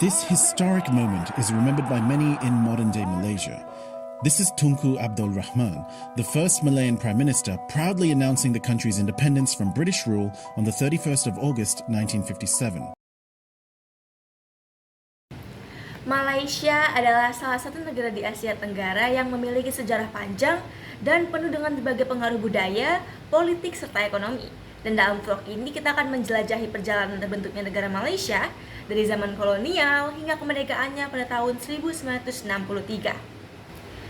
This historic moment is remembered by many in modern-day Malaysia. This is Tunku Abdul Rahman, the first Malayan Prime Minister, proudly announcing the country's independence from British rule on the 31st of August 1957. Malaysia adalah salah satu negara di Asia Tenggara yang memiliki sejarah panjang dan penuh dengan berbagai pengaruh budaya, politik, serta ekonomi. Dan dalam vlog ini kita akan menjelajahi perjalanan terbentuknya negara Malaysia dari zaman kolonial hingga kemerdekaannya pada tahun 1963.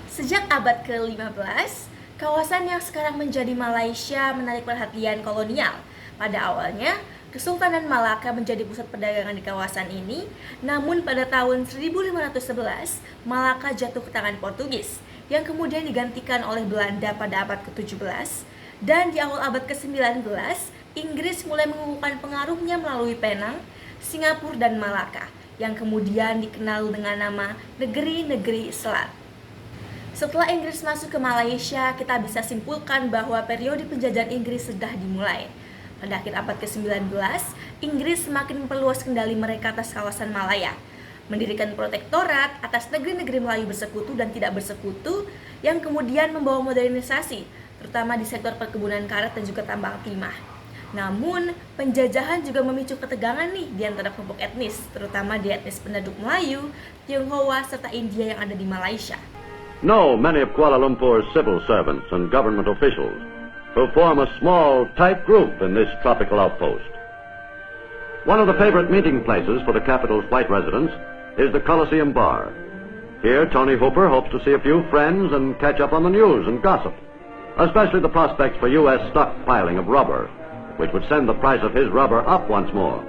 Sejak abad ke-15, kawasan yang sekarang menjadi Malaysia menarik perhatian kolonial. Pada awalnya, Kesultanan Malaka menjadi pusat perdagangan di kawasan ini, namun pada tahun 1511, Malaka jatuh ke tangan Portugis, yang kemudian digantikan oleh Belanda pada abad ke-17, dan di awal abad ke-19, Inggris mulai mengukuhkan pengaruhnya melalui Penang, Singapura, dan Malaka, yang kemudian dikenal dengan nama Negeri-Negeri Selat. Setelah Inggris masuk ke Malaysia, kita bisa simpulkan bahwa periode penjajahan Inggris sudah dimulai. Pada akhir abad ke-19, Inggris semakin memperluas kendali mereka atas kawasan Malaya, mendirikan protektorat atas negeri-negeri Melayu bersekutu dan tidak bersekutu, yang kemudian membawa modernisasi, terutama di sektor perkebunan karet dan juga tambang timah. Namun, penjajahan juga memicu ketegangan di antara kelompok etnis, terutama di etnis penduduk Melayu, Tionghoa, serta India yang ada di Malaysia. Know many of Kuala Lumpur's civil servants and government officials who form a small, tight group in this tropical outpost. One of the favorite meeting places for the capital's white residents is the Coliseum Bar. Here, Tony Hooper hopes to see a few friends and catch up on the news and gossip, especially the prospects for U.S. stockpiling of rubber, which would send the price of his rubber up once more.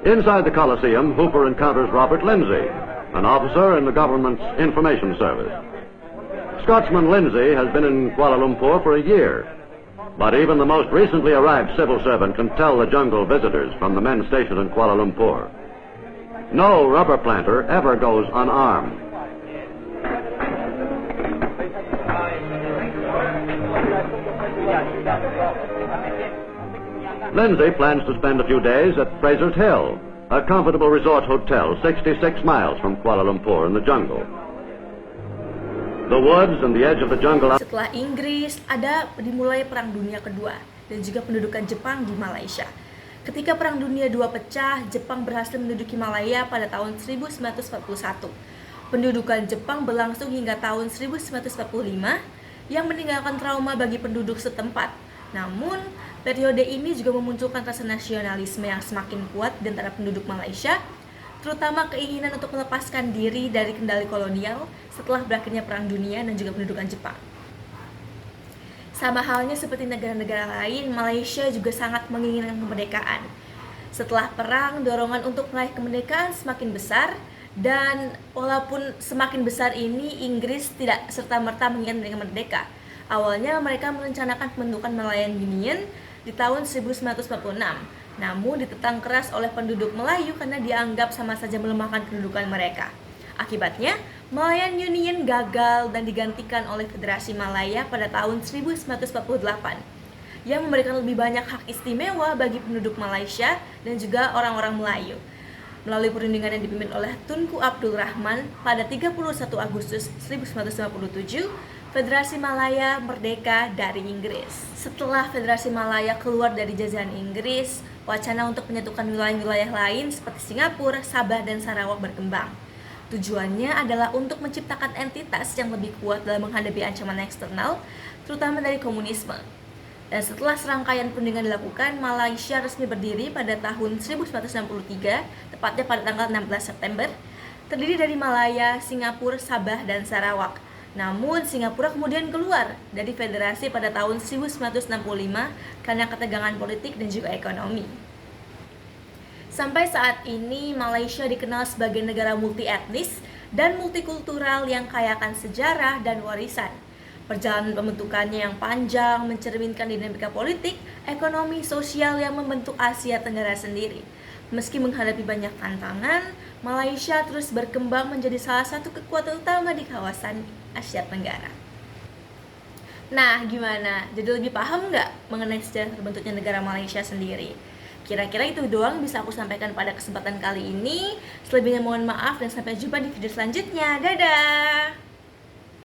Inside the Coliseum, Hooper encounters Robert Lindsay, an officer in the government's information service. Scotsman Lindsay has been in Kuala Lumpur for a year, but even the most recently arrived civil servant can tell the jungle visitors from the men stationed in Kuala Lumpur. No rubber planter ever goes unarmed. Lindsay plans to spend a few days at Fraser's Hill, a comfortable resort hotel 66 miles from Kuala Lumpur in the jungle. The woods and the edge of the jungle. Setelah Inggris, dimulai Perang Dunia Kedua dan juga pendudukan Jepang di Malaysia. Ketika Perang Dunia II pecah, Jepang berhasil menduduki Malaya pada tahun 1941. Pendudukan Jepang berlangsung hingga tahun 1945 yang meninggalkan trauma bagi penduduk setempat. Namun, periode ini juga memunculkan rasa nasionalisme yang semakin kuat di antara penduduk Malaysia, terutama keinginan untuk melepaskan diri dari kendali kolonial setelah berakhirnya Perang Dunia dan juga pendudukan Jepang. Sama halnya seperti negara-negara lain, Malaysia juga sangat menginginkan kemerdekaan. Setelah perang, dorongan untuk meraih kemerdekaan semakin besar, dan walaupun semakin besar ini, Inggris tidak serta-merta menginginkan mereka merdeka. Awalnya mereka merencanakan pembentukan Malayan Union di tahun 1946, namun ditentang keras oleh penduduk Melayu karena dianggap sama saja melemahkan kedudukan mereka. Akibatnya, Malayan Union gagal dan digantikan oleh Federasi Malaya pada tahun 1948 yang memberikan lebih banyak hak istimewa bagi penduduk Malaysia dan juga orang-orang Melayu. Melalui perundingan yang dipimpin oleh Tunku Abdul Rahman pada 31 Agustus 1957, Federasi Malaya merdeka dari Inggris. Setelah Federasi Malaya keluar dari jajahan Inggris, wacana untuk menyatukan wilayah-wilayah lain seperti Singapura, Sabah, dan Sarawak berkembang. Tujuannya adalah untuk menciptakan entitas yang lebih kuat dalam menghadapi ancaman eksternal, terutama dari komunisme. Dan setelah serangkaian perundingan dilakukan, Malaysia resmi berdiri pada tahun 1963, tepatnya pada tanggal 16 September, terdiri dari Malaya, Singapura, Sabah, dan Sarawak. Namun Singapura kemudian keluar dari federasi pada tahun 1965 karena ketegangan politik dan juga ekonomi. Sampai saat ini Malaysia dikenal sebagai negara multi etnis dan multikultural yang kaya akan sejarah dan warisan. Perjalanan pembentukannya yang panjang mencerminkan dinamika politik, ekonomi, sosial yang membentuk Asia Tenggara sendiri. Meski menghadapi banyak tantangan, Malaysia terus berkembang menjadi salah satu kekuatan utama di kawasan Asia Tenggara. Nah, gimana? Jadi lebih paham nggak mengenai sejarah terbentuknya negara Malaysia sendiri? Kira-kira itu doang bisa aku sampaikan pada kesempatan kali ini. Selebihnya mohon maaf dan sampai jumpa di video selanjutnya. Dadah!